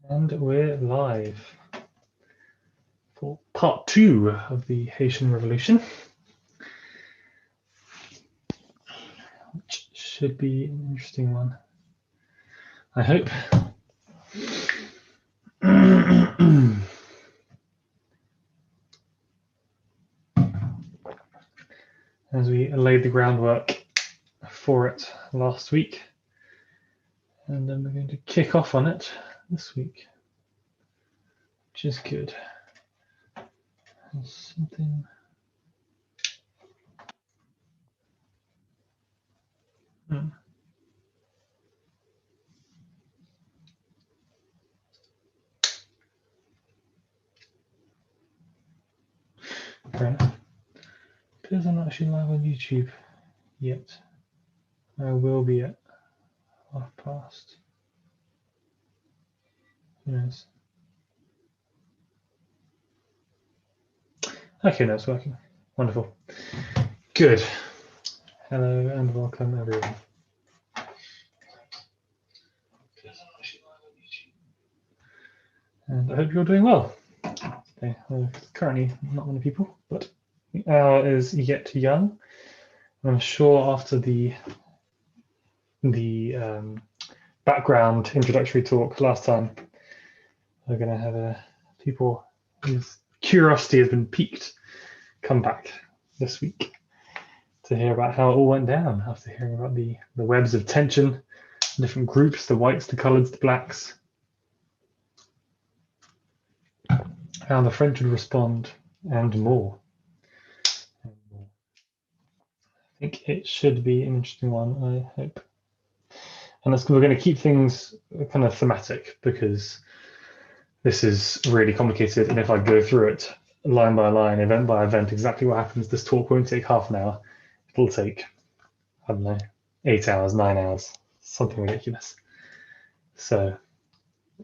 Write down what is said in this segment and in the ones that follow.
And we're live for part 2 of the Haitian Revolution, which should be an interesting one, I hope. As we laid the groundwork for it last week, and then we're going to kick off on it this week, which is good. There's something. Fair enough. Because I'm not actually live on YouTube yet. I will be at past. Who knows? Okay, no, it's working. Wonderful. Good. Hello and welcome, everyone. And I hope you're doing well. Okay, currently not many people, but the hour is yet young. I'm sure after the background introductory talk last time, we're going to have people whose curiosity has been piqued come back this week to hear about how it all went down after hearing about the webs of tension, different groups, the whites, the coloreds, the blacks, how the French would respond, and more. I think it should be an interesting one, I hope. And we're going to keep things kind of thematic because this is really complicated. And if I go through it line by line, event by event, exactly what happens, this talk won't take half an hour. It'll take, I don't know, 8 hours, 9 hours, something ridiculous. So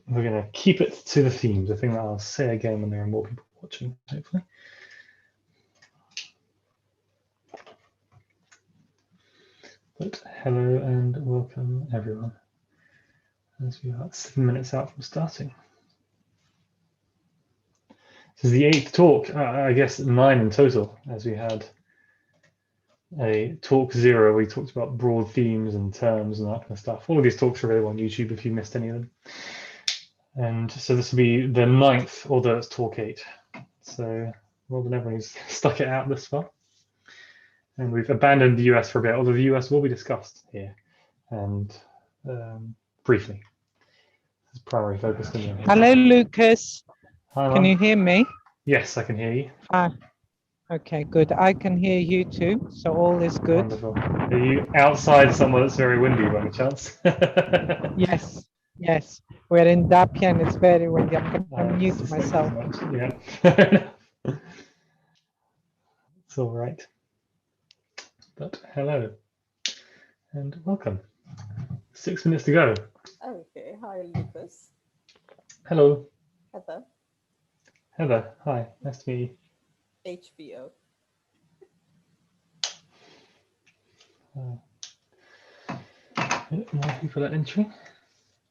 we're going to keep it to the themes, a thing that I'll say again when there are more people watching, hopefully. But hello and welcome, everyone, as we are 7 minutes out from starting. This is the 8th talk, I guess 9 in total, as we had a talk 0 where we talked about broad themes and terms and that kind of stuff. All of these talks are available on YouTube if you missed any of them. And so this will be the 9th, although it's talk 8. So well done everyone who's stuck it out this far. And we've abandoned the US for a bit, although the US will be discussed here and briefly. This is primary focus. Hello, Lucas. Hi, can you hear me? Yes, I can hear you. Hi. Okay, good. I can hear you too, so all is good. Wonderful. Are you outside somewhere that's very windy by any chance? Yes, yes. We're in Dapia and it's very windy. I'm going to mute myself. Yeah. It's all right. But hello and welcome. 6 minutes to go. Okay, hi Lucas. Hello. Heather. Heather, hi, nice to meet you. HBO. More people are entering.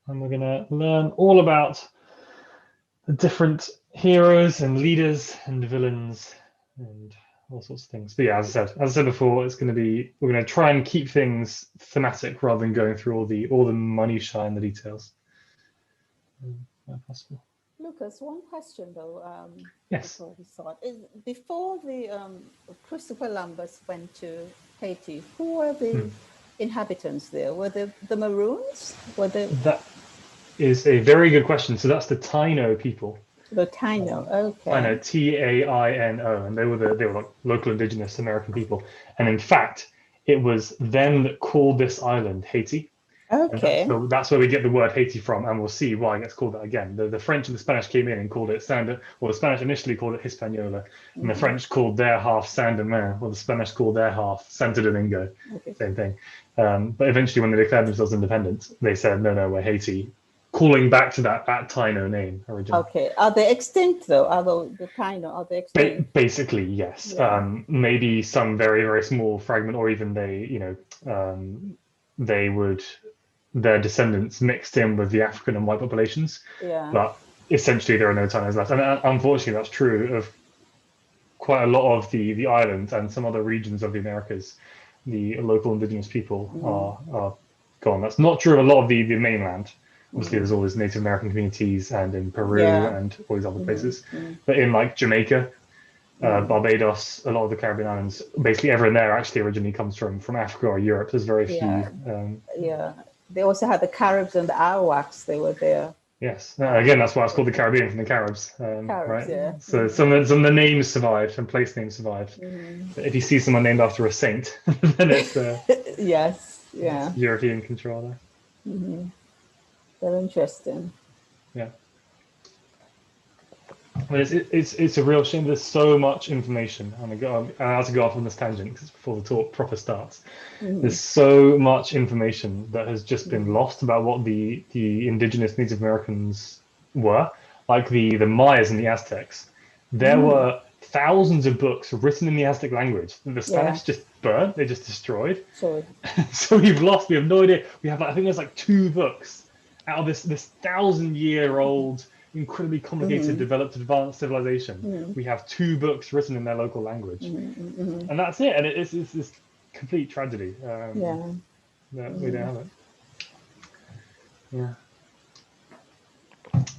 And we're going to learn all about the different heroes and leaders and villains and all sorts of things. But yeah, as I said before, it's going to be, we're going to try and keep things thematic rather than going through all the minutiae and the details. Where possible. Lucas, one question though. Yes. Before we start, before the Christopher Columbus went to Haiti, who were the inhabitants there? Were they the Maroons? Were they? That is a very good question. So that's the Taino people. The Taino, okay. Taino, Taino, and they were like local indigenous American people. And in fact, it was them that called this island Haiti. Okay. So that's where we get the word Haiti from, and we'll see why it gets called that again. The French and the Spanish came in and called it the Spanish initially called it Hispaniola, and the French called their half Saint-Domingue, or the Spanish called their half Santo Domingo, same thing. But eventually when they declared themselves independent, they said, no, we're Haiti, calling back to that Taino name originally. Okay, are they extinct though? The Taino, are they extinct? Basically, yes. Yeah. Maybe some very, very small fragment, or even they would their descendants mixed in with the African and white populations, Yeah. but essentially there are no Tainos left. And unfortunately, that's true of quite a lot of the islands and some other regions of the Americas. The local indigenous people are gone. That's not true of a lot of the mainland. Obviously, there's all these Native American communities and in Peru Yeah. and all these other places. But in like Jamaica, Barbados, a lot of the Caribbean islands, basically everyone there actually originally comes from Africa or Europe. There's very few. Yeah. They also had the Caribs and the Arawaks. They were there. Yes. Again, that's why it's called the Caribbean, from the Caribs, right? Yeah. So some of the names survived and place names survived. But if you see someone named after a saint, then it's yes. Yeah. it's European control there. Very interesting. Yeah. But it's a real shame. There's so much information, and I have to go off on this tangent because before the talk proper starts. There's so much information that has just been lost about what the indigenous Native Americans were, like the Mayas and the Aztecs. There were thousands of books written in the Aztec language that the Spanish just burnt. They just destroyed. So So we have no idea. We have, I think there's like 2 books out of this 1,000-year-old, incredibly complicated, developed, advanced civilization. We have 2 books written in their local language, and that's it. And it's this complete tragedy. That we don't have it. Yeah.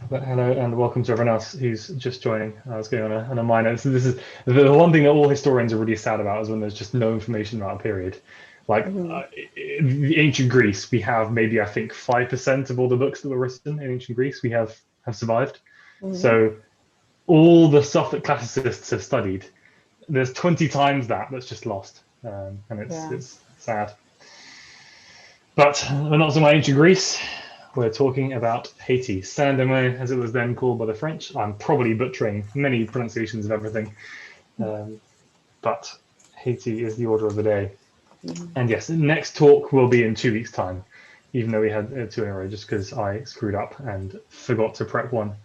But hello and welcome to everyone else who's just joining. I was going on a minor. So this is the one thing that all historians are really sad about, is when there's just no information about a period. Like in ancient Greece, we have maybe, I think, 5% of all the books that were written in ancient Greece we have survived. So all the stuff that classicists have studied, there's 20 times that's just lost, and it's sad. But we're not talking about ancient Greece. We're talking about Haiti, Saint-Domingue, as it was then called by the French. I'm probably butchering many pronunciations of everything, but Haiti is the order of the day. And yes, the next talk will be in 2 weeks' time, even though we had 2 in a row, just because I screwed up and forgot to prep one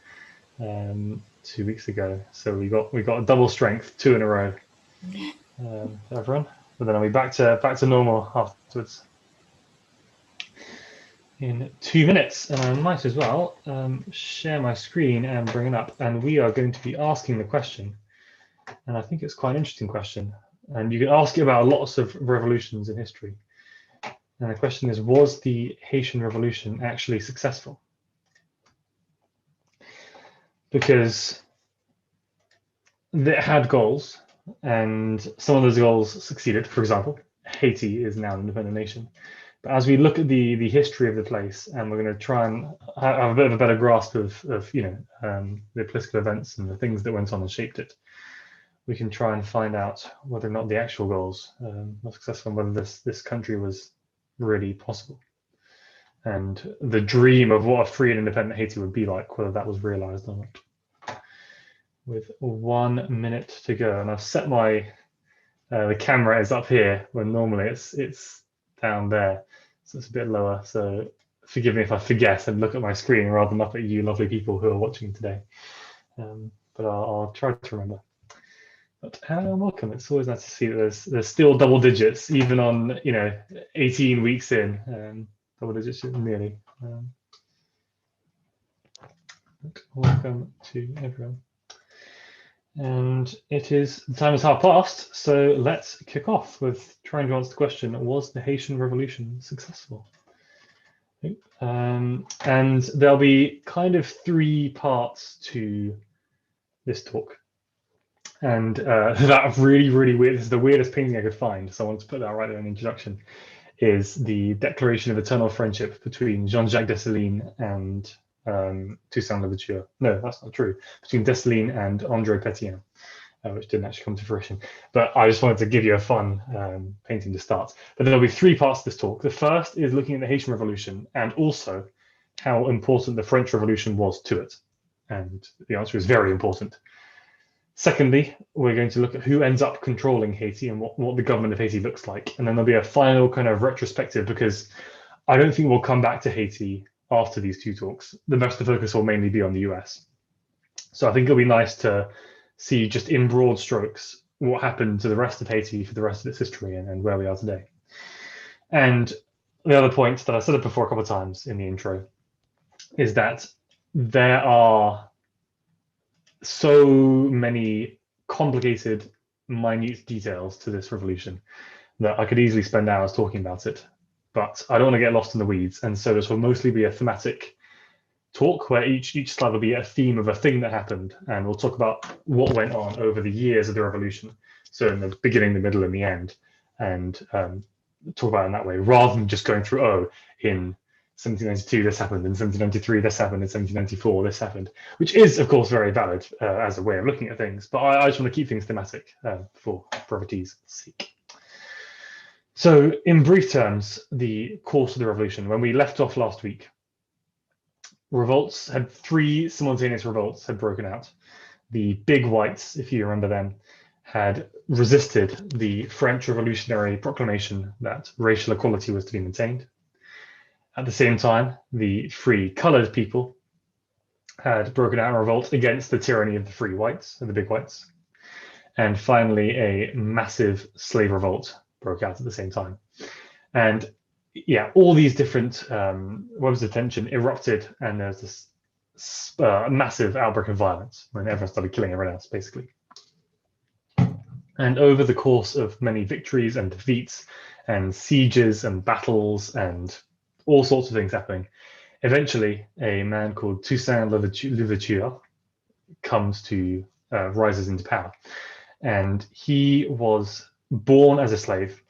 2 weeks ago. So we got a double strength, 2 in a row, everyone. But then I'll be back to normal afterwards in 2 minutes. And I might as well share my screen and bring it up. And we are going to be asking the question, and I think it's quite an interesting question. And you can ask it about lots of revolutions in history. And the question is, was the Haitian Revolution actually successful? Because it had goals, and some of those goals succeeded. For example, Haiti is now an independent nation. But as we look at the history of the place, and we're going to try and have a bit of a better grasp of the political events and the things that went on and shaped it, we can try and find out whether or not the actual goals were successful, and whether this country was really possible, and the dream of what a free and independent Haiti would be like, whether that was realized or not. With 1 minute to go, and I've set my the camera is up here when normally it's down there, so it's a bit lower. So forgive me if I forget and look at my screen rather than up at you lovely people who are watching today. But I'll try to remember. But welcome. It's always nice to see that there's still double digits, even on 18 weeks in, double digits nearly. Welcome to everyone. And the time is past, so let's kick off with trying to answer the question: was the Haitian Revolution successful? And there'll be kind of 3 parts to this talk. And that really weird, this is the weirdest painting I could find, so I wanted to put that right there in the introduction, is the Declaration of Eternal Friendship between Jean-Jacques Dessalines and Toussaint Louverture. No, that's not true. Between Dessalines and André Pétion, which didn't actually come to fruition. But I just wanted to give you a fun painting to start. But there'll be 3 parts to this talk. The first is looking at the Haitian Revolution and also how important the French Revolution was to it. And the answer is very important. Secondly, we're going to look at who ends up controlling Haiti and what the government of Haiti looks like. And then there'll be a final kind of retrospective, because I don't think we'll come back to Haiti after these 2 talks. The rest of the focus will mainly be on the US. So I think it'll be nice to see, just in broad strokes, what happened to the rest of Haiti for the rest of its history and where we are today. And the other point that I said it before a couple of times in the intro is that there are so many complicated, minute details to this revolution that I could easily spend hours talking about it. But I don't want to get lost in the weeds, and so this will mostly be a thematic talk where each slide will be a theme of a thing that happened, and we'll talk about what went on over the years of the revolution. So in the beginning, the middle, and the end, and talk about it in that way, rather than just going through, oh, in 1792 this happened, in 1793 this happened, in 1794 this happened, which is of course very valid as a way of looking at things. But I just want to keep things thematic for brevity's sake. So in brief terms, the course of the revolution, when we left off last week, three simultaneous revolts had broken out. The Big Whites, if you remember them, had resisted the French Revolutionary Proclamation that racial equality was to be maintained. At the same time, the free colored people had broken out in revolt against the tyranny of the free whites, of the Big Whites. And finally, a massive slave revolt broke out at the same time. And yeah, all these different webs of tension erupted, and there's this massive outbreak of violence when everyone started killing everyone else, basically. And over the course of many victories and defeats and sieges and battles and all sorts of things happening, eventually a man called Toussaint Louverture rises into power. And he was born as a slave,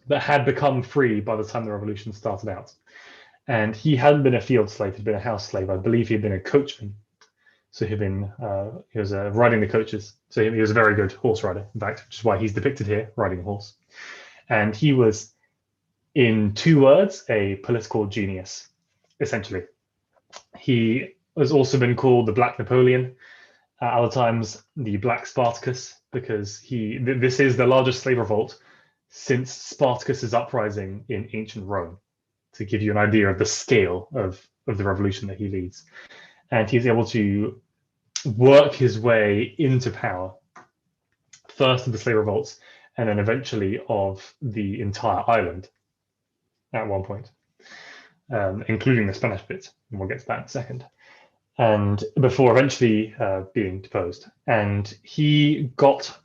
but had become free by the time the revolution started out. And he hadn't been a field slave, he'd been a house slave. I believe he'd been a coachman. So he was riding the coaches. So he was a very good horse rider, in fact, which is why he's depicted here, riding a horse. And he was, in 2 words, a political genius, essentially. He has also been called the Black Napoleon, at other times the Black Spartacus, because this is the largest slave revolt since Spartacus's uprising in ancient Rome, to give you an idea of the scale of the revolution that he leads. And he's able to work his way into power, first of the slave revolts, and then eventually of the entire island at one point, including the Spanish bit, and we'll get to that in a second. And before eventually being deposed. And he got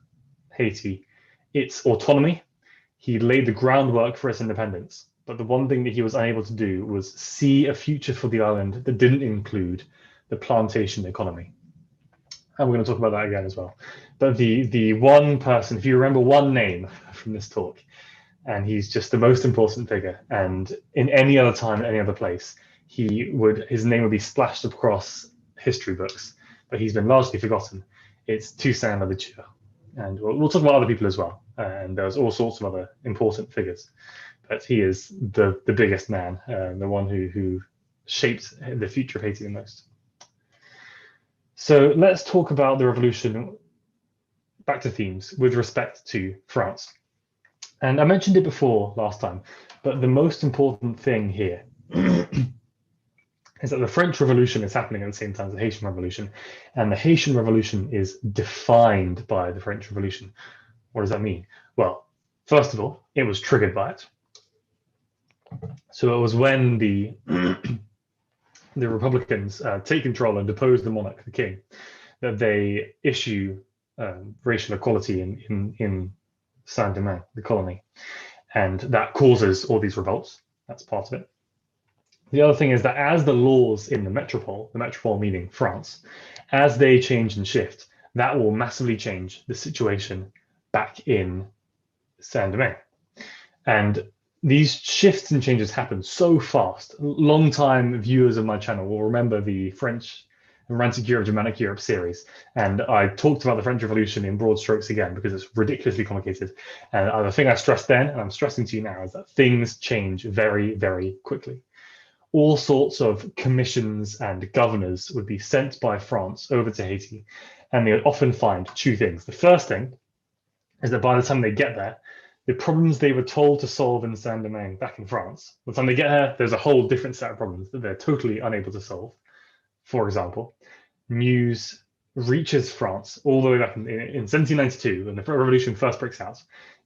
Haiti its autonomy. He laid the groundwork for its independence. But the one thing that he was unable to do was see a future for the island that didn't include the plantation economy. And we're going to talk about that again as well. But the one person, if you remember one name from this talk, and he's just the most important figure, and in any other time, any other place, his name would be splashed across history books, but he's been largely forgotten. It's Toussaint Louverture. And we'll talk about other people as well. And there's all sorts of other important figures. But he is the biggest man, the one who shaped the future of Haiti the most. So let's talk about the revolution, back to themes, with respect to France. And I mentioned it before last time, but the most important thing here is that the French Revolution is happening at the same time as the Haitian Revolution, and the Haitian Revolution is defined by the French Revolution. What does that mean? Well, first of all, it was triggered by it. So it was when the Republicans take control and depose the monarch, the king, that they issue racial equality in Saint-Domingue, the colony, and that causes all these revolts. That's part of it. The other thing is that as the laws in the metropole meaning France, as they change and shift, that will massively change the situation back in Saint-Domingue. And these shifts and changes happen so fast. Long-time viewers of my channel will remember the French Romantic Europe, Germanic Europe series. And I talked about the French Revolution in broad strokes again because it's ridiculously complicated. And the thing I stressed then, and I'm stressing to you now, is that things change very, very quickly. All sorts of commissions and governors would be sent by France over to Haiti, and they would often find 2 things. The first thing is that by the time they get there, the problems they were told to solve in Saint-Domingue back in France, by the time they get there, there's a whole different set of problems that they're totally unable to solve. For example, news reaches France all the way back in 1792, when the revolution first breaks out.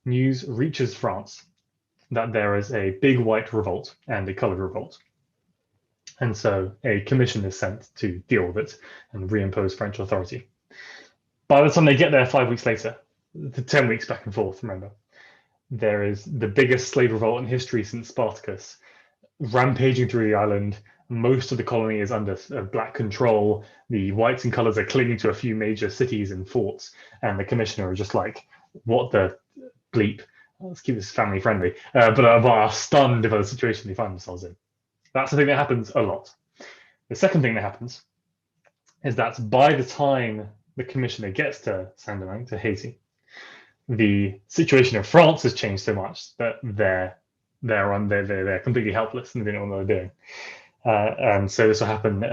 News reaches France that there is a big white revolt and a colored revolt. And so a commission is sent to deal with it and reimpose French authority. By the time they get there 5 weeks later, the 10 weeks back and forth, remember, there is the biggest slave revolt in history since Spartacus, rampaging through the island. Most of the colony is under black control. The whites and colors are clinging to a few major cities and forts, and the commissioner are just like, what the bleep? Let's keep this family friendly, but are stunned by the situation they find themselves in. That's the thing that happens a lot. The second thing that happens is that by the time the commissioner gets to Saint-Domingue, to Haiti, the situation in France has changed so much that they're completely helpless and they don't know what they're doing. And so this will happen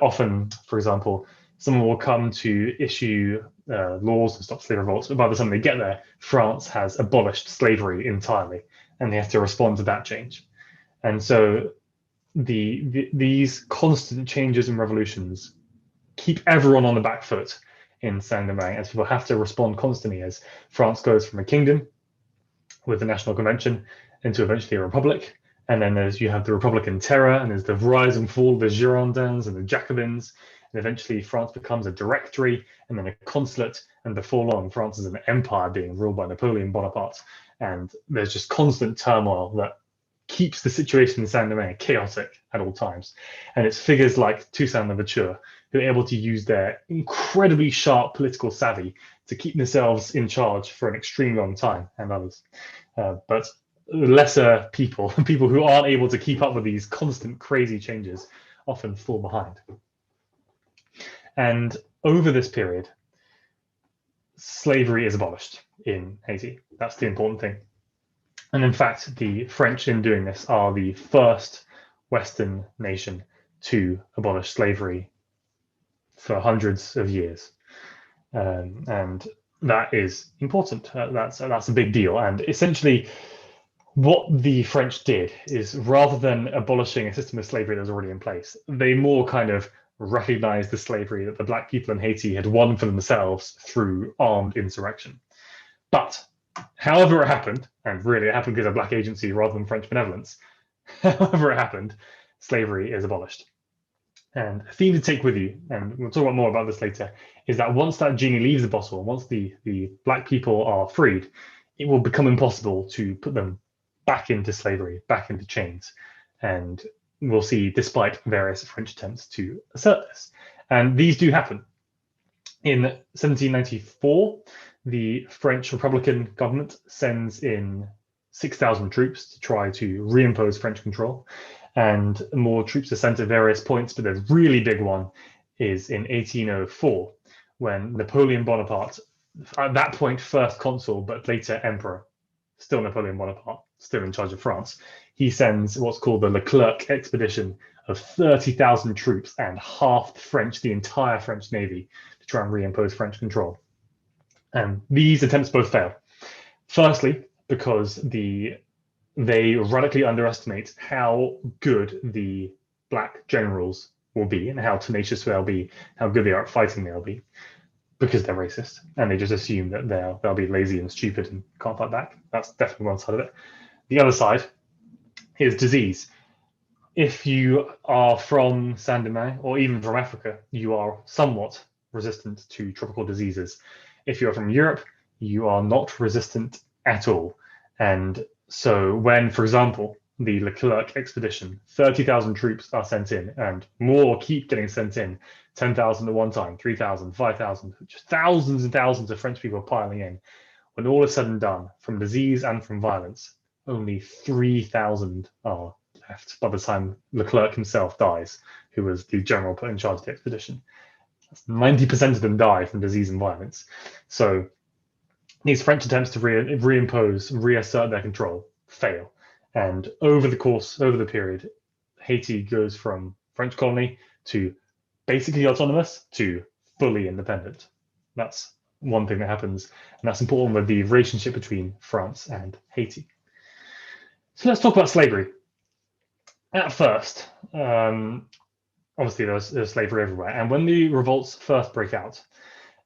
often. For example, someone will come to issue laws and stop slave revolts, but by the time they get there, France has abolished slavery entirely, and they have to respond to that change. And so these constant changes and revolutions keep everyone on the back foot in Saint-Domingue, as people have to respond constantly as France goes from a kingdom with the National Convention into eventually a republic. And then you have the Republican terror, and there's the rise and fall of the Girondins and the Jacobins. And eventually France becomes a directory and then a consulate, and before long, France is an empire being ruled by Napoleon Bonaparte. And there's just constant turmoil that keeps the situation in Saint-Domingue chaotic at all times. And it's figures like Toussaint Louverture who are able to use their incredibly sharp political savvy to keep themselves in charge for an extremely long time, and others. But lesser people who aren't able to keep up with these constant crazy changes, often fall behind. And over this period, slavery is abolished in Haiti. That's the important thing. And in fact, the French, in doing this, are the first Western nation to abolish slavery for hundreds of years. And that is important. That's a big deal. And essentially, what the French did is, rather than abolishing a system of slavery that was already in place, they more kind of recognized the slavery that the black people in Haiti had won for themselves through armed insurrection. But however it happened, and really it happened because of black agency rather than French benevolence, however it happened, slavery is abolished. And a theme to take with you, and we'll talk more about this later, is that once that genie leaves the bottle, once the black people are freed, it will become impossible to put them back into slavery, back into chains. And we'll see, despite various French attempts to assert this. And these do happen. In 1794, the French Republican government sends in 6,000 troops to try to reimpose French control. And more troops are sent at various points, but the really big one is in 1804, when Napoleon Bonaparte, at that point first consul, but later emperor, still Napoleon Bonaparte, still in charge of France, he sends what's called the Leclerc expedition of 30,000 troops and half the entire French Navy, to try and reimpose French control. And these attempts both fail. Firstly, because they radically underestimate how good the black generals will be and how tenacious they'll be, how good they are at fighting they'll be, because they're racist, and they just assume that they'll be lazy and stupid and can't fight back. That's definitely one side of it. The other side is disease. If you are from Saint-Domingue or even from Africa, you are somewhat resistant to tropical diseases. If you're from Europe, you are not resistant at all. And so when, for example, the Leclerc expedition, 30,000 troops are sent in, and more keep getting sent in, 10,000 at one time, 3,000, 5,000, just thousands and thousands of French people piling in. When all is said and done, from disease and from violence, only 3,000 are left by the time Leclerc himself dies, who was the general put in charge of the expedition. 90% of them die from disease and violence. So these French attempts to reassert their control fail. And over the period, Haiti goes from French colony to basically autonomous to fully independent. That's one thing that happens, and that's important with the relationship between France and Haiti. So let's talk about slavery. At first, obviously there's slavery everywhere, and when the revolts first break out,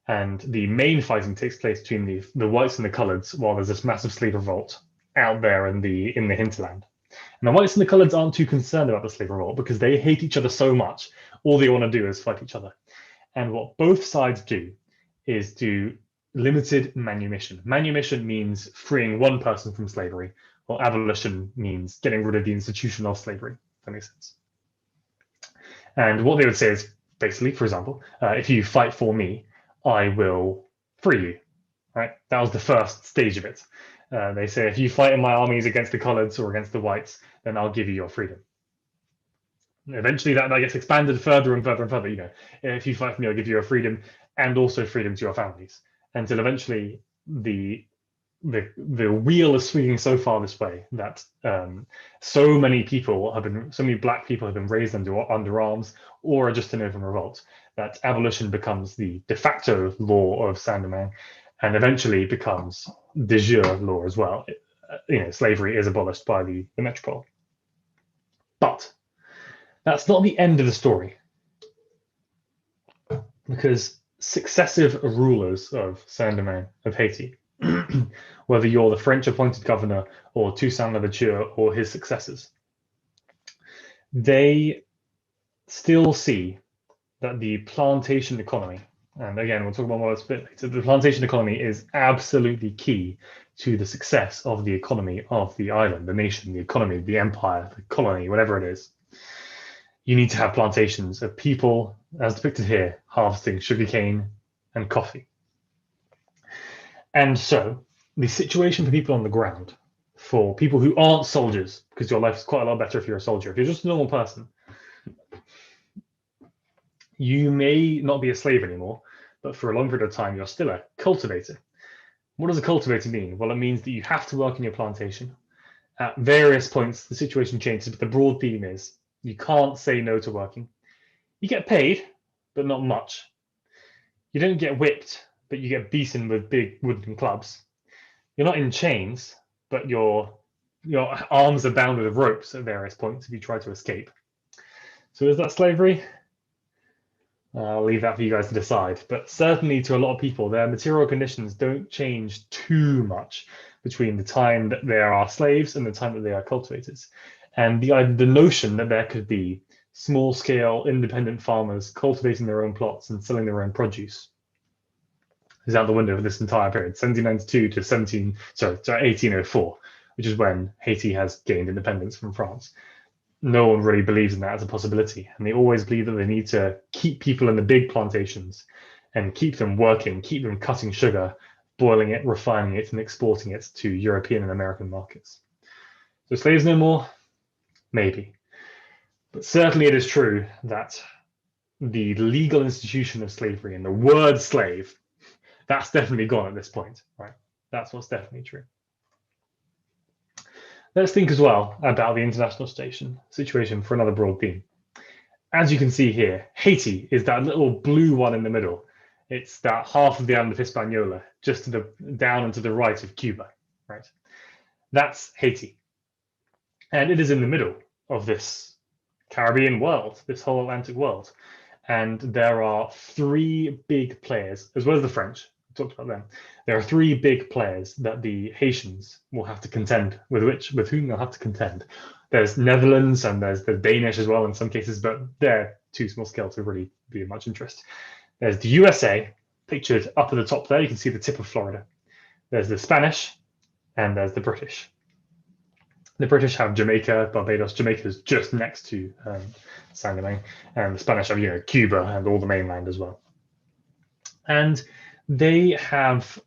and the main fighting takes place between the whites and the coloreds, while there's this massive slave revolt, out there in the hinterland. And the whites and the coloureds aren't too concerned about the slave revolt because they hate each other so much. All they want to do is fight each other. And what both sides do is do limited manumission. Manumission means freeing one person from slavery, while abolition means getting rid of the institution of slavery. If that makes sense. And what they would say is basically, for example, if you fight for me, I will free you. Right? That was the first stage of it. They say if you fight in my armies against the coloureds or against the whites, then I'll give you your freedom. Eventually, that gets expanded further and further and further. You know, if you fight for me, I'll give you your freedom and also freedom to your families. Until eventually, the wheel is swinging so far this way that so many black people have been raised under arms or are just in open revolt that abolition becomes the de facto law of Saint-Domingue and eventually becomes de jure law as well. You know, slavery is abolished by the metropole. But that's not the end of the story, because successive rulers of Saint-Domingue of Haiti, whether you're the French appointed governor or Toussaint Louverture or his successors, they still see that the plantation economy, and again, we'll talk about more a bit later, the plantation economy is absolutely key to the success of the economy of the island, the nation, the economy, the empire, the colony, whatever it is. You need to have plantations of people, as depicted here, harvesting sugarcane and coffee. And so the situation for people on the ground, for people who aren't soldiers, because your life is quite a lot better if you're a soldier. If you're just a normal person, you may not be a slave anymore, but for a long period of time, you're still a cultivator. What does a cultivator mean? Well, it means that you have to work in your plantation. At various points, the situation changes, but the broad theme is you can't say no to working. You get paid, but not much. You don't get whipped, but you get beaten with big wooden clubs. You're not in chains, but your arms are bound with ropes at various points if you try to escape. So is that slavery? I'll leave that for you guys to decide. But certainly to a lot of people, their material conditions don't change too much between the time that they are slaves and the time that they are cultivators. And the notion that there could be small-scale independent farmers cultivating their own plots and selling their own produce is out the window for this entire period, 1792 to 1804, which is when Haiti has gained independence from France. No one really believes in that as a possibility, and they always believe that they need to keep people in the big plantations and keep them working, keep them cutting sugar, boiling it, refining it, and exporting it to European and American markets. So slaves no more? Maybe. But certainly it is true that the legal institution of slavery and the word slave, that's definitely gone at this point, right? That's what's definitely true. Let's think as well about the international situation for another broad theme. As you can see here, Haiti is that little blue one in the middle. It's that half of the island of Hispaniola, just down and to the right of Cuba, right? That's Haiti. And it is in the middle of this Caribbean world, this whole Atlantic world. And there are three big players, as well as the French. We talked about them. There are three big players that the Haitians will have to contend with whom they'll have to contend. There's Netherlands and there's the Danish as well in some cases, but they're too small scale to really be of much interest. There's the USA, pictured up at the top there. You can see the tip of Florida. There's the Spanish, and there's the British. The British have Jamaica, Barbados. Jamaica is just next to Saint-Domingue, and the Spanish have, Cuba and all the mainland as well. And they have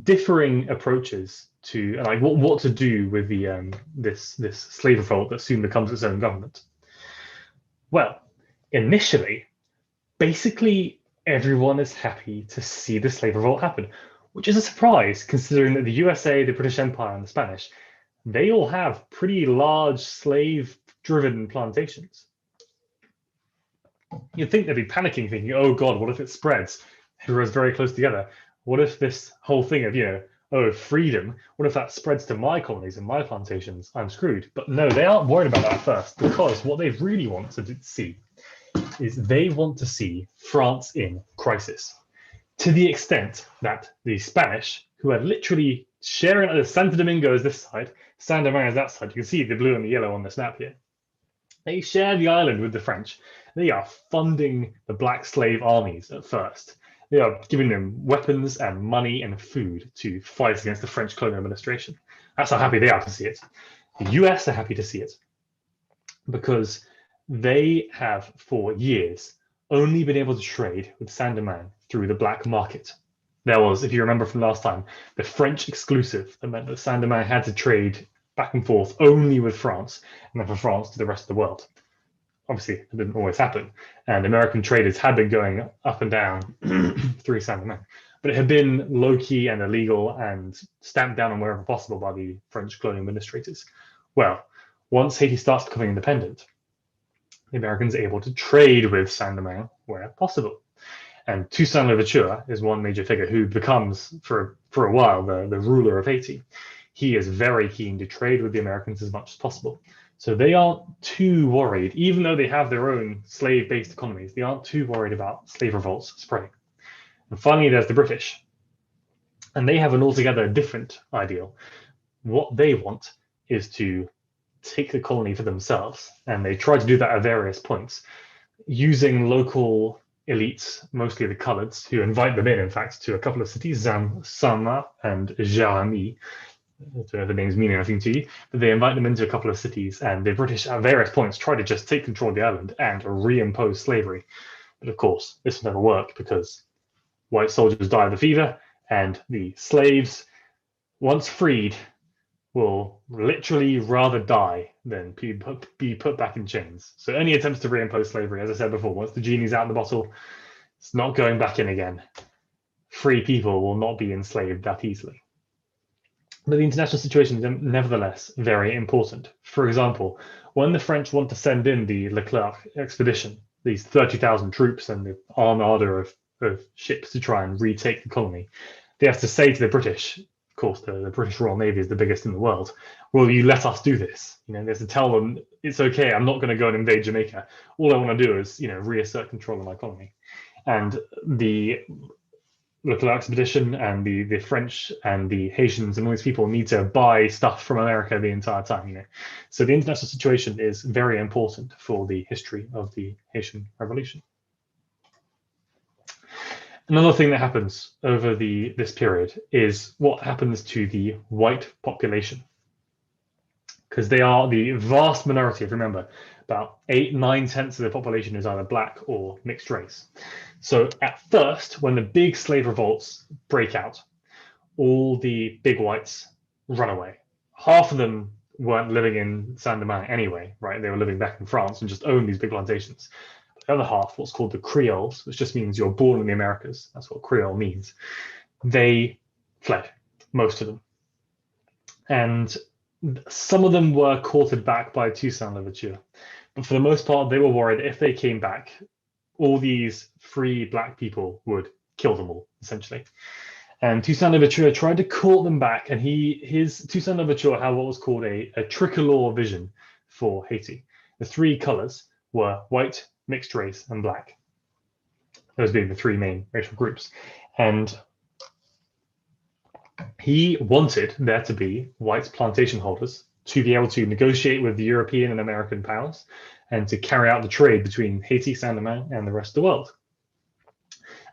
differing approaches to what to do with the this slave revolt that soon becomes its own government. Well, initially, basically everyone is happy to see the slave revolt happen, which is a surprise considering that the USA, the British Empire, and the Spanish, they all have pretty large slave-driven plantations. You'd think they'd be panicking, thinking, oh God, what if it spreads? Everyone's very close together. What if this whole thing of, freedom, what if that spreads to my colonies and my plantations? I'm screwed. But no, they aren't worried about that first, because what they really want to see is they want to see France in crisis, to the extent that the Spanish, who had literally sharing. Santo Domingo is this side, San Domingo is that side. You can see the blue and the yellow on this map here. They share the island with the French. They are funding the black slave armies at first. They are giving them weapons and money and food to fight against the French colonial administration. That's how happy they are to see it. The US are happy to see it because they have for years only been able to trade with Saint-Domingue through the black market. There was, if you remember from last time, the French exclusive that meant that Saint-Domingue had to trade back and forth only with France, and then from France to the rest of the world. Obviously, it didn't always happen, and American traders had been going up and down through Saint-Domingue, but it had been low-key and illegal and stamped down on wherever possible by the French colonial administrators. Well, once Haiti starts becoming independent, the Americans are able to trade with Saint-Domingue where possible. And Toussaint Louverture is one major figure who becomes, for a while, the ruler of Haiti. He is very keen to trade with the Americans as much as possible. So they aren't too worried, even though they have their own slave-based economies, they aren't too worried about slave revolts spreading. And finally, there's the British. And they have an altogether different ideal. What they want is to take the colony for themselves. And they try to do that at various points, using local elites, mostly the coloreds, who invite them in fact, to a couple of cities, Sama and Jérémie. The names mean anything to you, but they invite them into a couple of cities, and the British at various points try to just take control of the island and reimpose slavery. But of course, this will never work because white soldiers die of the fever, and the slaves, once freed, will literally rather die than be put back in chains. So any attempts to reimpose slavery, as I said before, once the genie's out of the bottle, it's not going back in again. Free people will not be enslaved that easily. But the international situation is nevertheless very important. For example, when the French want to send in the Leclerc expedition, these 30,000 troops and the armada of ships to try and retake the colony, they have to say to the British, of course, the British Royal Navy is the biggest in the world, will you let us do this? They have to tell them, it's okay, I'm not going to go and invade Jamaica. All I want to do is, reassert control of my colony. And the Leclerc expedition and the French and the Haitians and all these people need to buy stuff from America the entire time, So the international situation is very important for the history of the Haitian Revolution. Another thing that happens over this period is what happens to the white population. Because they are the vast minority, if you remember, about 8-9 tenths of the population is either black or mixed race. So at first, when the big slave revolts break out, all the big whites run away. Half of them weren't living in Saint-Domingue anyway, right? They were living back in France and just owned these big plantations. The other half, what's called the Creoles, which just means you're born in the Americas, that's what Creole means, they fled, most of them. And some of them were courted back by Toussaint Louverture. But for the most part, they were worried if they came back, all these free black people would kill them all, essentially. And Toussaint Louverture tried to court them back, and Toussaint Louverture had what was called a tricolor vision for Haiti. The three colors were white, mixed race, and black. Those being the three main racial groups. And he wanted there to be white plantation holders to be able to negotiate with the European and American powers and to carry out the trade between Haiti, Saint-Domingue, and the rest of the world.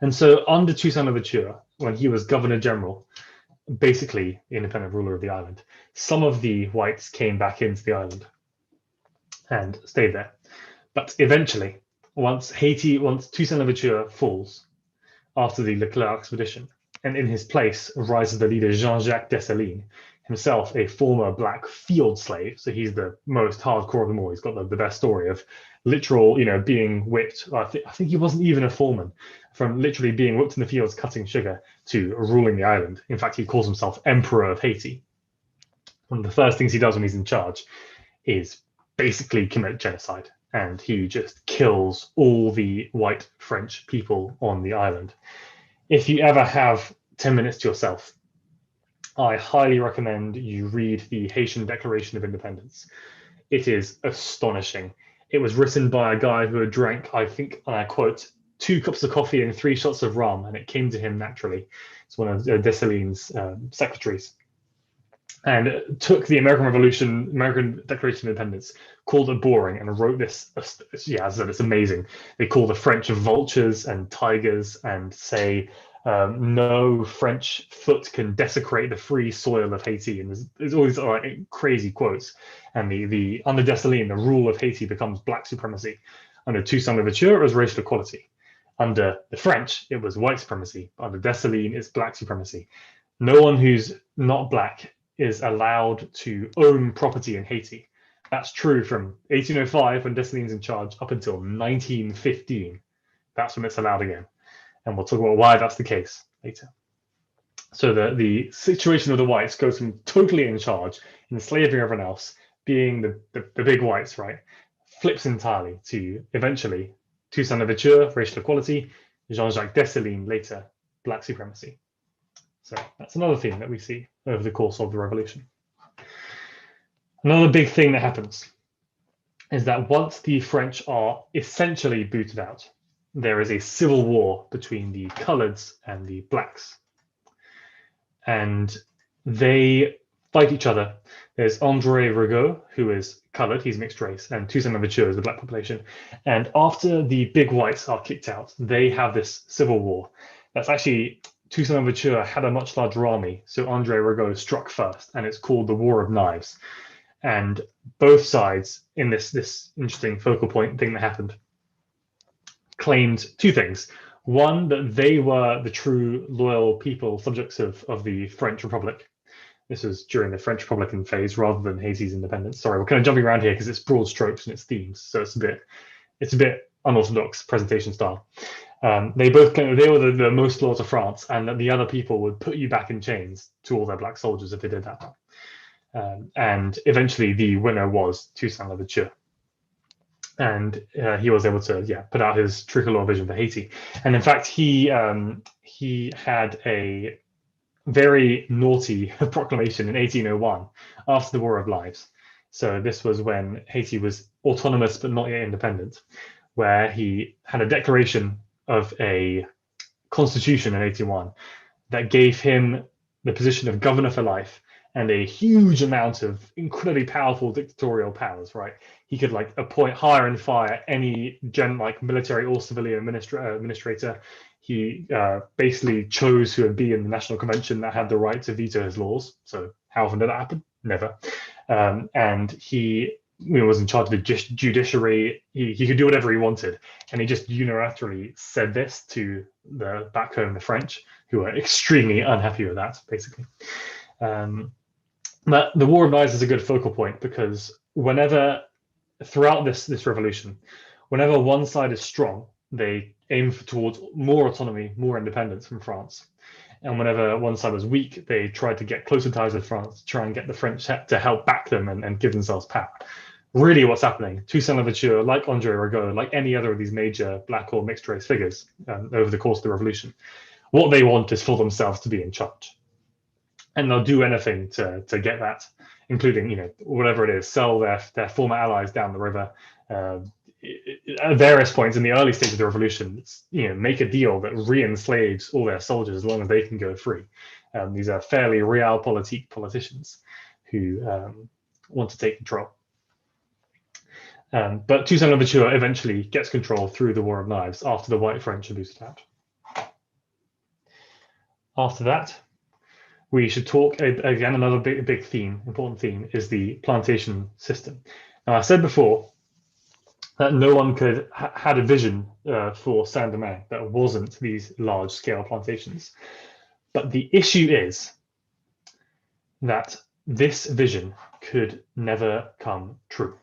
And so under Toussaint Louverture, when he was Governor General, basically independent ruler of the island, some of the whites came back into the island and stayed there. But eventually, once Toussaint Louverture falls after the Leclerc expedition, and in his place rises the leader Jean-Jacques Dessalines, himself a former black field slave, so he's the most hardcore of them all. He's got the best story of literal, being whipped. I think he wasn't even a foreman, from literally being whipped in the fields cutting sugar to ruling the island. In fact, he calls himself Emperor of Haiti. One of the first things he does when he's in charge is basically commit genocide, and he just kills all the white French people on the island. If you ever have 10 minutes to yourself, I highly recommend you read the Haitian Declaration of Independence. It is astonishing. It was written by a guy who had drank, I think, and I quote, 2 cups of coffee and 3 shots of rum, and it came to him naturally. It's one of Dessalines' secretaries. and took the American Revolution, American Declaration of Independence, called it boring, and wrote this. Yeah, as I said, it's amazing. They call the French vultures and tigers, and say no French foot can desecrate the free soil of Haiti. And there's all these crazy quotes. And the under Dessalines, the rule of Haiti becomes black supremacy. Under Toussaint Louverture, it was racial equality. Under the French, it was white supremacy. Under Dessalines, it's black supremacy. No one who's not black is allowed to own property in Haiti. That's true from 1805 when Dessalines in charge up until 1915. That's when it's allowed again. And we'll talk about why that's the case later. So the situation of the whites goes from totally in charge, enslaving everyone else, being the big whites, right, flips entirely to eventually Toussaint Louverture, racial equality, Jean-Jacques Dessalines later, black supremacy. So that's another theme that we see over the course of the revolution. Another big thing that happens is that once the French are essentially booted out, there is a civil war between the coloreds and the blacks. And they fight each other. There's André Rigaud, who is colored, he's mixed race, and Toussaint Louverture is the black population. And after the big whites are kicked out, they have this civil war. That's actually, Toussaint Louverture had a much larger army, so André Rigaud struck first, and it's called the War of Knives. And both sides, in this interesting focal point thing that happened, claimed two things. One, that they were the true loyal people, subjects of the French Republic. This was during the French Republican phase rather than Haiti's independence. Sorry, we're kind of jumping around here because it's broad strokes and it's themes, so it's a bit unorthodox presentation style. They both claimed they were the most loyal to France, and that the other people would put you back in chains to all their black soldiers if they did that. And eventually, the winner was Toussaint Louverture. And he was able to, put out his tricolor vision for Haiti. And in fact, he had a very naughty proclamation in 1801 after the War of Lives. So this was when Haiti was autonomous but not yet independent, where he had a declaration of a constitution in 1801 that gave him the position of governor for life and a huge amount of incredibly powerful dictatorial powers, right? He could appoint, hire and fire any military or civilian administrator. He basically chose who would be in the National Convention that had the right to veto his laws. So how often did that happen? Never. And he was in charge of the judiciary. He could do whatever he wanted. And he just unilaterally said this to the back home, the French, who were extremely unhappy with that, basically. But the War of Knives is a good focal point because throughout this revolution, whenever one side is strong, they aim towards more autonomy, more independence from France. And whenever one side was weak, they tried to get closer ties with France, try and get the French to help back them and give themselves power. Really what's happening, Toussaint Louverture, like André Rigaud, like any other of these major black or mixed race figures over the course of the revolution, what they want is for themselves to be in charge. And they'll do anything to get that, including, whatever it is, sell their former allies down the river. At various points in the early stage of the revolution, make a deal that re-enslaves all their soldiers as long as they can go free. These are fairly realpolitik politicians who want to take control. But Toussaint Louverture eventually gets control through the War of Knives after the White French are booted out. After that, we should talk again. Another big theme, important theme, is the plantation system. Now, I said before that no one had a vision for Saint-Domingue that wasn't these large-scale plantations. But the issue is that this vision could never come true.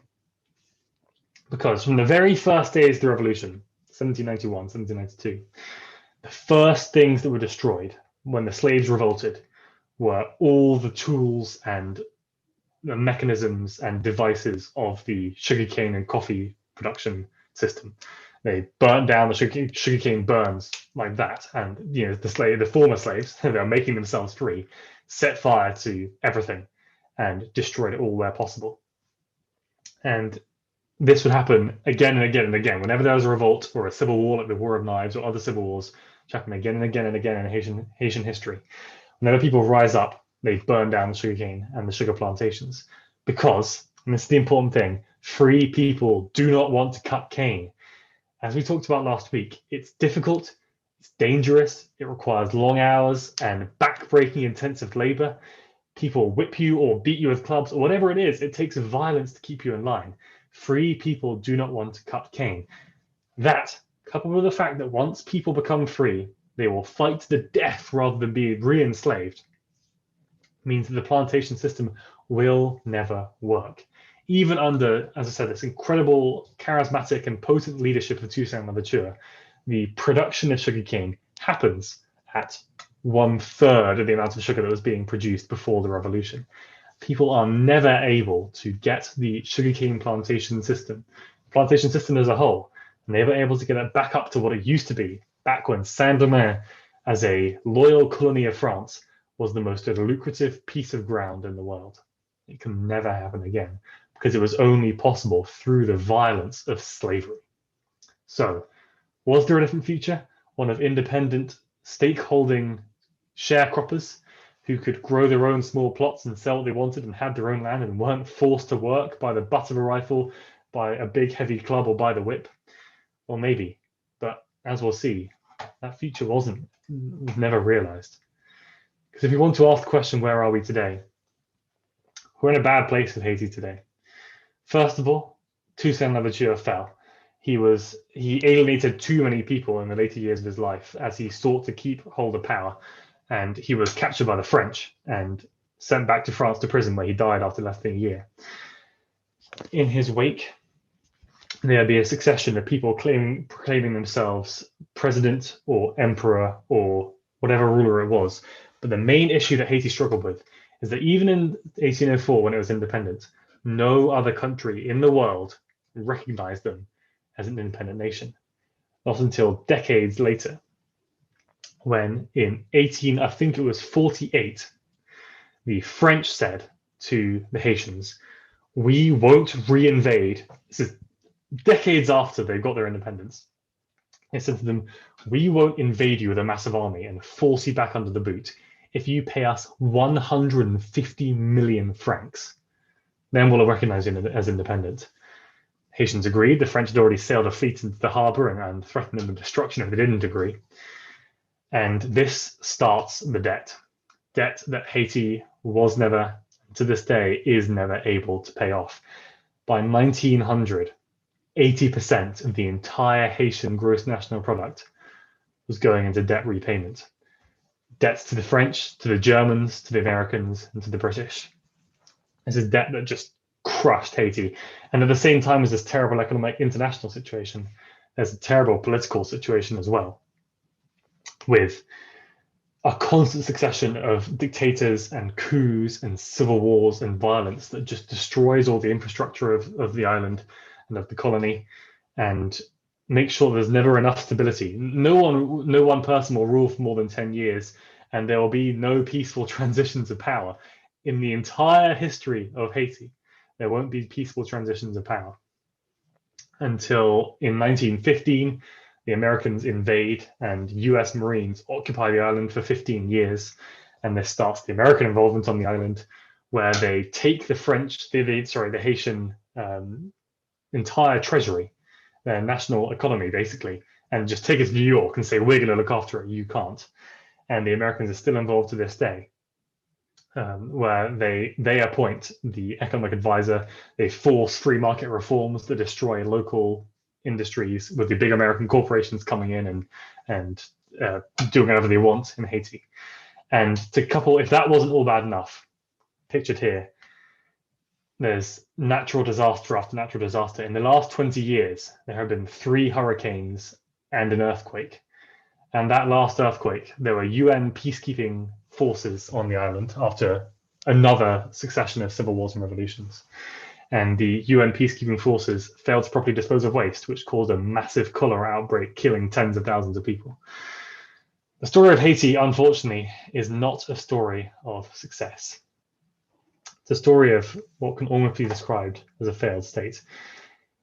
Because from the very first days of the revolution, 1791, 1792, the first things that were destroyed when the slaves revolted were all the tools and the mechanisms and devices of the sugarcane and coffee production system. They burnt down the sugarcane burns like that, and the former slaves, they are making themselves free, set fire to everything and destroyed it all where possible. And this would happen again and again and again. Whenever there was a revolt or a civil war like the War of Knives or other civil wars, which happen again and again and again in Haitian history, whenever people rise up, they burned down the sugarcane and the sugar plantations because, and this is the important thing, free people do not want to cut cane. As we talked about last week, it's difficult, it's dangerous, it requires long hours and back-breaking intensive labor. People whip you or beat you with clubs or whatever it is. It takes violence to keep you in line. Free people do not want to cut cane. That, coupled with the fact that once people become free, they will fight to the death rather than be re-enslaved, means that the plantation system will never work. Even under, as I said, this incredible, charismatic and potent leadership of Toussaint Louverture, the production of sugarcane happens at 1/3 of the amount of sugar that was being produced before the revolution. People are never able to get the sugarcane plantation system as a whole, never able to get it back up to what it used to be back when Saint-Domingue, as a loyal colony of France, was the most lucrative piece of ground in the world. It can never happen again because it was only possible through the violence of slavery. So, was there a different future? One of independent, stakeholding sharecroppers who could grow their own small plots and sell what they wanted and had their own land and weren't forced to work by the butt of a rifle, by a big heavy club, or by the whip? Well, maybe, but as we'll see, that future was never realized. Because if you want to ask the question, where are we today? We're in a bad place with Haiti today. First of all, Toussaint Louverture fell. He alienated too many people in the later years of his life as he sought to keep hold of power, and he was captured by the French and sent back to France to prison, where he died after less than a year. In his wake, there'd be a succession of people proclaiming themselves president or emperor or whatever ruler it was. But the main issue that Haiti struggled with is that even in 1804, when it was independent, no other country in the world recognized them as an independent nation. Not until decades later, when in 1848, the French said to the Haitians, "We won't re-invade." This is decades after they got their independence. They said to them, "We won't invade you with a massive army and force you back under the boot. If you pay us 150 million francs, then we'll recognize you as independent." Haitians agreed. The French had already sailed a fleet into the harbor and threatened them with destruction if they didn't agree. And this starts the debt that Haiti was never, to this day, is never able to pay off. By 1900, 80% of the entire Haitian gross national product was going into debt repayment. Debts to the French, to the Germans, to the Americans, and to the British. This is debt that just crushed Haiti. And at the same time as this terrible economic international situation, there's a terrible political situation as well, with a constant succession of dictators and coups and civil wars and violence that just destroys all the infrastructure of the island and of the colony, and make sure there's never enough stability. No one person will rule for more than 10 years, and there will be no peaceful transitions of power. In the entire history of Haiti, there won't be peaceful transitions of power until in 1915, the Americans invade and US Marines occupy the island for 15 years. And this starts the American involvement on the island, where they take the the Haitian entire treasury, their national economy, basically, and just take it to New York and say, "We're going to look after it, you can't." And the Americans are still involved to this day, where they appoint the economic advisor. They force free market reforms that destroy local industries, with the big American corporations coming in and doing whatever they want in Haiti. And to couple, if that wasn't all bad enough, pictured here, there's natural disaster after natural disaster. In the last 20 years, there have been 3 hurricanes and an earthquake. And that last earthquake, there were UN peacekeeping forces on the island after another succession of civil wars and revolutions. And the UN peacekeeping forces failed to properly dispose of waste, which caused a massive cholera outbreak, killing tens of thousands of people. The story of Haiti, unfortunately, is not a story of success. It's a story of what can almost be described as a failed state.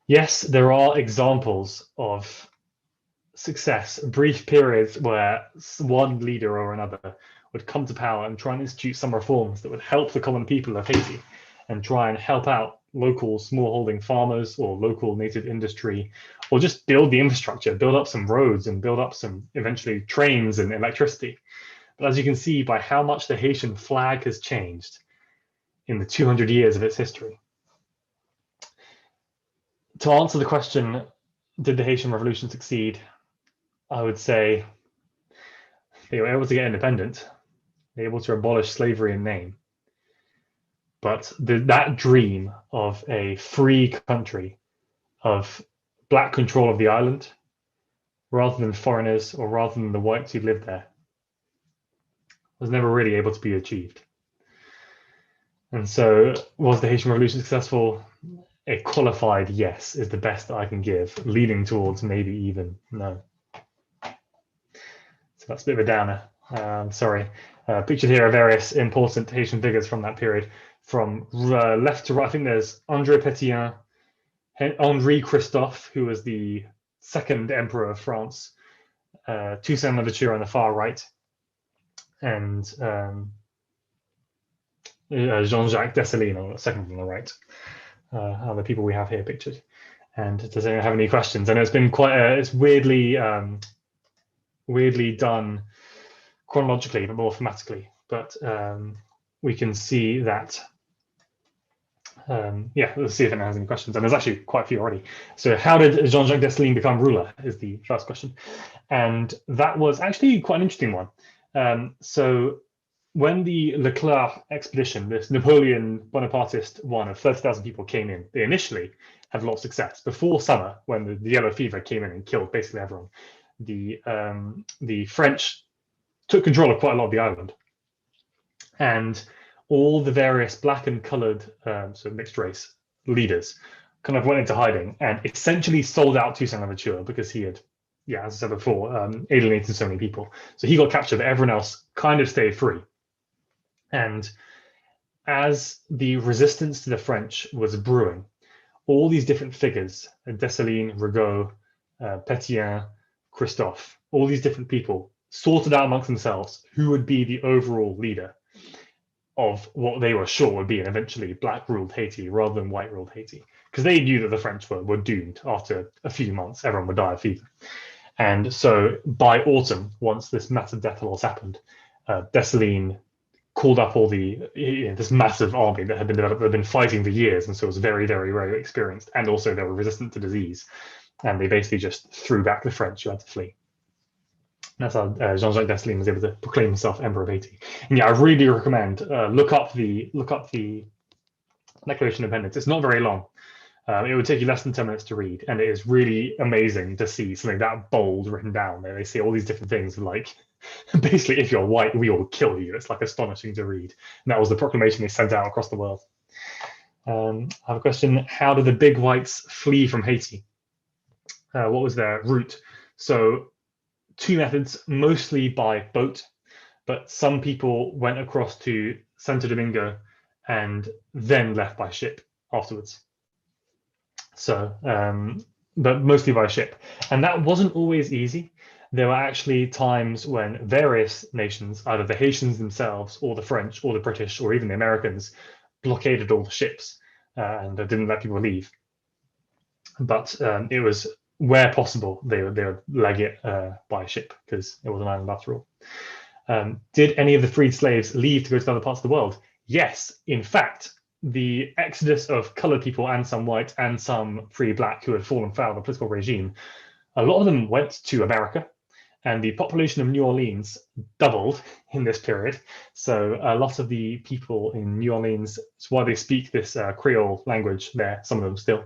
Yes, there are examples of success, brief periods where one leader or another would come to power and try and institute some reforms that would help the common people of Haiti and try and help out local smallholding farmers or local native industry, or just build the infrastructure, build up some roads and build up some eventually trains and electricity. But as you can see by how much the Haitian flag has changed in the 200 years of its history. To answer the question, did the Haitian Revolution succeed? I would say they were able to get independent, they were able to abolish slavery in name. But that dream of a free country, of black control of the island, rather than foreigners or rather than the whites who lived there, was never really able to be achieved. And so, was the Haitian Revolution successful? A qualified yes is the best that I can give, leaning towards maybe even no. So that's a bit of a downer. Sorry. Pictured here are various important Haitian figures from that period. From left to right, I think there's André Pétion, Henri Christophe, who was the second emperor of France, Toussaint Louverture on the far right, and Jean-Jacques Dessalines on the second from the right. Are the people we have here pictured. And does anyone have any questions? I know it's been quite it's weirdly done chronologically, but more thematically. But we can see that. Yeah, let's see if anyone has any questions. And there's actually quite a few already. So how did Jean-Jacques Dessalines become ruler is the first question. And that was actually quite an interesting one. So when the Leclerc expedition, this Napoleon Bonapartist one of 30,000 people came in, they initially had a lot of success. Before summer, when the yellow fever came in and killed basically everyone, the French took control of quite a lot of the island. And all the various black and coloured, so mixed race leaders kind of went into hiding and essentially sold out Toussaint Louverture because he had, yeah, as I said before, alienated so many people. So he got captured, but everyone else kind of stayed free. And as the resistance to the French was brewing, all these different figures, Dessalines, Rigaud, Pétion, Christophe, all these different people sorted out amongst themselves who would be the overall leader of what they were sure would be an eventually black-ruled Haiti rather than white-ruled Haiti. Because they knew that the French were doomed after a few months, everyone would die of fever. And so by autumn, once this massive death loss happened, Dessalines called up all this massive army that had been developed, that had been fighting for years, and so it was very, very, very experienced, and also they were resistant to disease. And they basically just threw back the French who had to flee. That's how Jean-Jacques Dessalines was able to proclaim himself Emperor of Haiti. And yeah, I really recommend look up the Declaration of Independence. It's not very long. It would take you less than 10 minutes to read, and it is really amazing to see something that bold written down there. They say all these different things like, basically, if you're white, we will kill you. It's like astonishing to read. And that was the proclamation they sent out across the world. I have a question. How did the big whites flee from Haiti? What was their route? So two methods, mostly by boat, but some people went across to Santo Domingo and then left by ship afterwards. So, but mostly by ship. And that wasn't always easy. There were actually times when various nations, either the Haitians themselves or the French or the British or even the Americans, blockaded all the ships and didn't let people leave. But it was where possible, they would leg it by ship because it was an island after all. Did any of the freed slaves leave to go to other parts of the world? Yes, in fact, the exodus of colored people and some white and some free black who had fallen foul of the political regime, a lot of them went to America, and the population of New Orleans doubled in this period. So a lot of the people in New Orleans, it's why they speak this Creole language there, some of them still,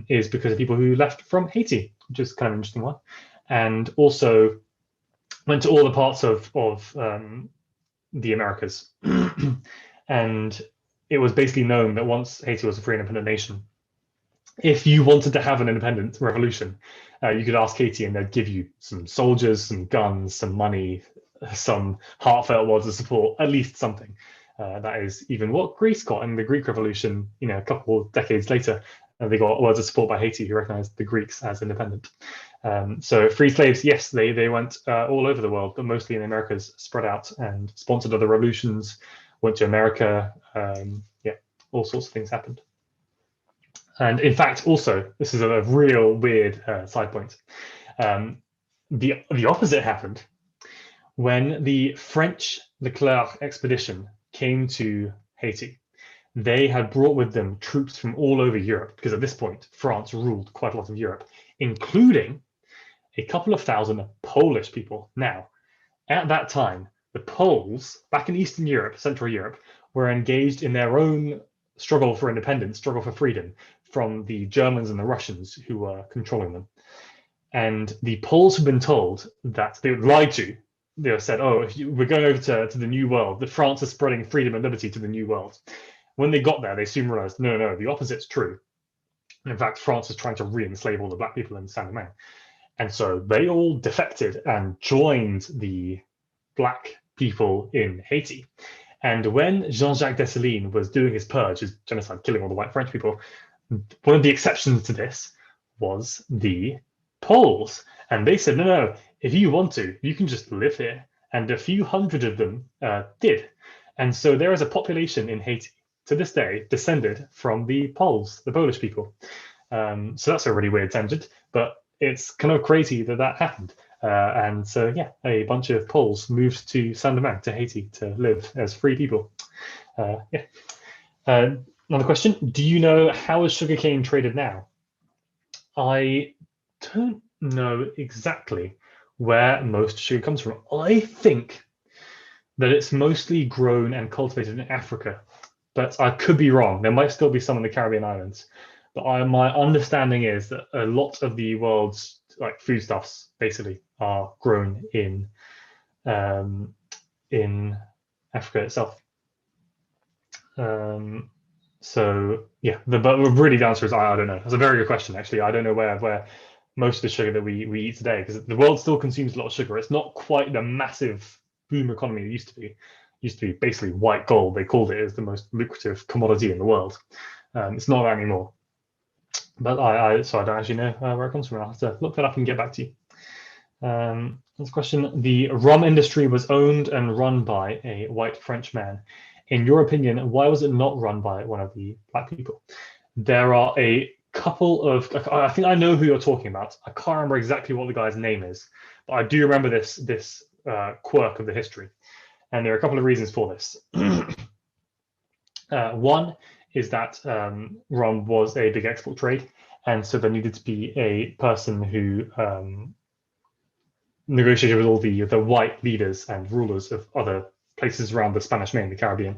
is because of people who left from Haiti, which is kind of an interesting one. And also went to all the parts of the Americas. And it was basically known that once Haiti was a free and independent nation, if you wanted to have an independent revolution, you could ask Haiti and they'd give you some soldiers, some guns, some money, some heartfelt words of support, at least something. That is even what Greece got in the Greek Revolution, a couple of decades later. They got words of support by Haiti who recognized the Greeks as independent. So free slaves, yes, they went all over the world, but mostly in the Americas, spread out and sponsored other revolutions, went to America. Yeah, all sorts of things happened. And in fact, also, this is a real weird side point. The opposite happened when the French Leclerc expedition came to Haiti. They had brought with them troops from all over Europe, because at this point, France ruled quite a lot of Europe, including a couple of thousand Polish people. Now, at that time, the Poles, back in Eastern Europe, Central Europe, were engaged in their own struggle for independence, struggle for freedom from the Germans and the Russians who were controlling them. And the Poles had been told that they were lied to. They were said, oh, we're going over to the New World, that France is spreading freedom and liberty to the New World. When they got there, they soon realized, no, the opposite's true. In fact, France is trying to re-enslave all the black people in Saint-Domingue. And so they all defected and joined the black people in Haiti. And when Jean-Jacques Dessalines was doing his purge, his genocide, killing all the white French people, one of the exceptions to this was the Poles. And they said, no, if you want to, you can just live here. And a few hundred of them did. And so there is a population in Haiti to this day descended from the Poles, the Polish people. So that's a really weird tangent, but it's kind of crazy that that happened. And so, yeah, a bunch of Poles moved to Saint-Domingue, to Haiti, to live as free people. Yeah. Another question. Do you know how is sugarcane traded now? I don't know exactly where most sugar comes from. I think that it's mostly grown and cultivated in Africa, but I could be wrong. There might still be some in the Caribbean islands. But my understanding is that a lot of the world's foodstuffs basically are grown in Africa itself. So yeah, but really the answer is I don't know. That's a very good question, actually. I don't know where most of the sugar that we eat today, because the world still consumes a lot of sugar. It's not quite the massive boom economy it used to be. It used to be basically white gold. They called it as the most lucrative commodity in the world. It's not that anymore. But so I don't actually know where it comes from. I'll have to look that up and get back to you. Next question. The rum industry was owned and run by a white French man. In your opinion, why was it not run by one of the black people? There are a couple of, I think I know who you're talking about. I can't remember exactly what the guy's name is, but I do remember this quirk of the history. And there are a couple of reasons for this. One is that rum was a big export trade, and so there needed to be a person who negotiated with all the white leaders and rulers of other places around the Spanish Main, the Caribbean.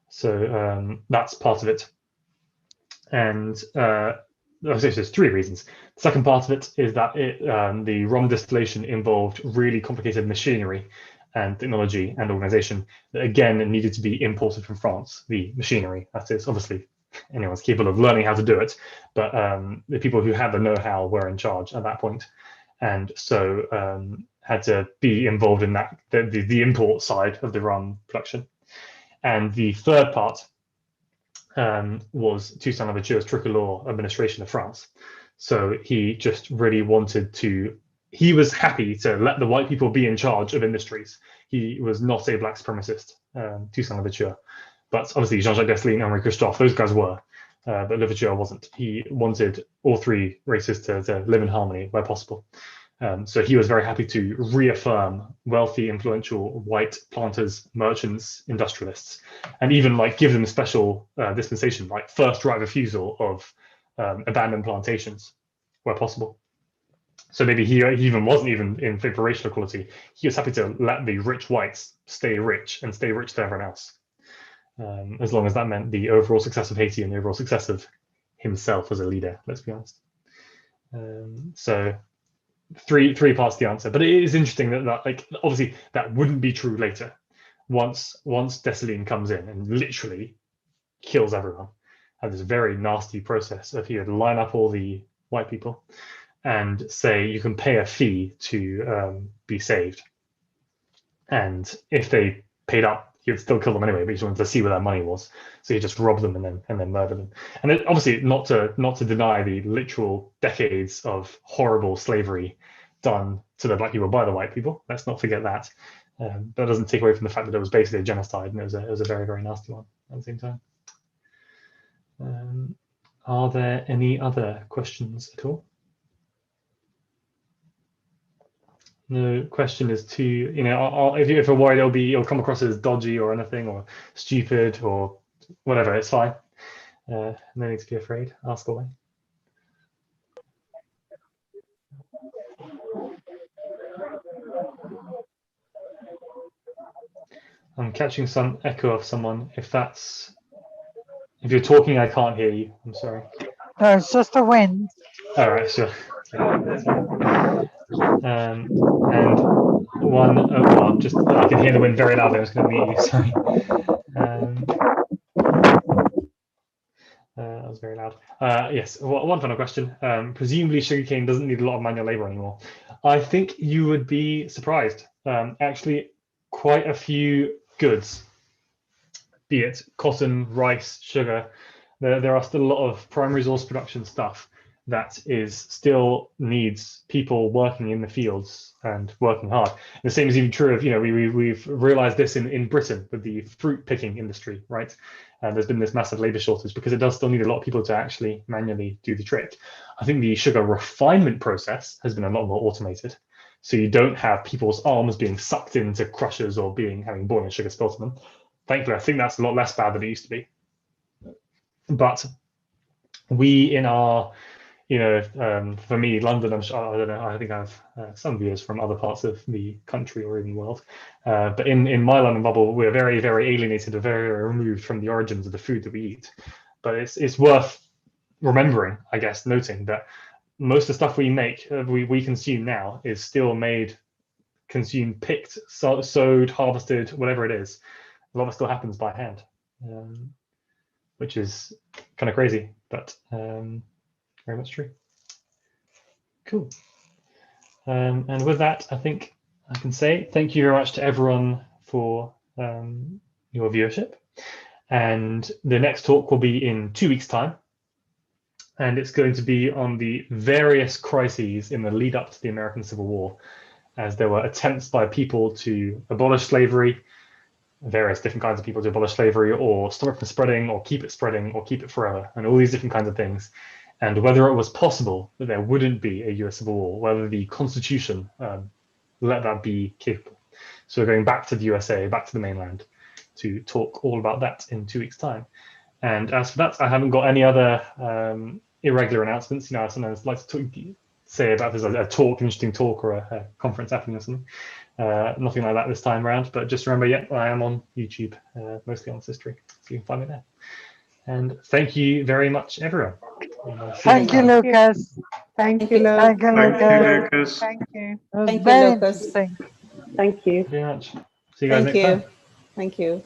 So that's part of it. And there's three reasons. The second part of it is that the rum distillation involved really complicated machinery and technology and organization that again needed to be imported from France. The machinery, that is, obviously anyone's capable of learning how to do it, but the people who had the know-how were in charge at that point, and so had to be involved in that the import side of the rum production. And the third part was Toussaint Louverture's tricolor administration of France. So he just really wanted to. He was happy to let the white people be in charge of industries. He was not a black supremacist, Toussaint Louverture. But obviously Jean-Jacques Dessalines, Henri Christophe, those guys were, but Louverture wasn't. He wanted all three races to live in harmony where possible. So he was very happy to reaffirm wealthy, influential white planters, merchants, industrialists, and even give them special dispensation, like first right of refusal of abandoned plantations where possible. So maybe he even wasn't even in favor of racial equality. He was happy to let the rich whites stay rich and stay rich to everyone else, as long as that meant the overall success of Haiti and the overall success of himself as a leader. Let's be honest. So three parts to the answer, but it is interesting that obviously that wouldn't be true later. Once Dessalines comes in and literally kills everyone, and this very nasty process of he would line up all the white people and say you can pay a fee to be saved, and if they paid up he would still kill them anyway, but he just wanted to see where that money was. So he just robbed them and then murdered them. And it, obviously, not to deny the literal decades of horrible slavery done to the black people by the white people. Let's not forget that. That doesn't take away from the fact that it was basically a genocide, and it was a very, very nasty one at the same time. Are there any other questions at all? No question is too, you know, if you're worried it'll come across as dodgy or anything or stupid or whatever, it's fine. No need to be afraid. Ask away. I'm catching some echo of someone. If you're talking, I can't hear you. I'm sorry. No, it's just the wind. All right, sure. And one, oh, well, just I can hear the wind very loudly. I was going to mute you. Sorry. That was very loud. Yes, one final question. Presumably sugarcane doesn't need a lot of manual labor anymore. I think you would be surprised. Actually, quite a few goods, be it cotton, rice, sugar, there are still a lot of prime resource production stuff that still needs people working in the fields and working hard. The same is even true of, you know, we've realized this in Britain with the fruit picking industry, right? And there's been this massive labor shortage because it does still need a lot of people to actually manually do the trick. I think the sugar refinement process has been a lot more automated. So you don't have people's arms being sucked into crushers or having boiling sugar spilled on them. Thankfully, I think that's a lot less bad than it used to be. But we in our, you know, for me, London, I don't know, I think I have some viewers from other parts of the country or even the world. But in my London bubble, we're very, very alienated, very, very removed from the origins of the food that we eat. But it's worth remembering, I guess, noting that most of the stuff we make, we consume now is still made, consumed, picked, sowed, harvested, whatever it is. A lot of it still happens by hand, which is kind of crazy, but very much true. Cool. And with that, I think I can say thank you very much to everyone for your viewership. And the next talk will be in 2 weeks' time. And it's going to be on the various crises in the lead up to the American Civil War, as there were attempts by people to abolish slavery, various different kinds of people to abolish slavery or stop it from spreading or keep it spreading or keep it forever, and all these different kinds of things. And whether it was possible that there wouldn't be a US Civil War, whether the Constitution let that be capable. So we're going back to the USA, back to the mainland, to talk all about that in 2 weeks' time. And as for that, I haven't got any other irregular announcements. You know, I sometimes like to say about if there's a talk, an interesting talk, or a conference happening or something. Nothing like that this time around, but just remember, yeah, I am on YouTube, mostly on history, so you can find me there. And thank you very much, everyone. Thank you, Lucas. Thank you, Lucas. Thank you, Lucas. Thank Thank you, Lucas. you. It was Thank you, very Lucas. interesting. Thank you. Very much. See you guys Thank next time. you. Thank you.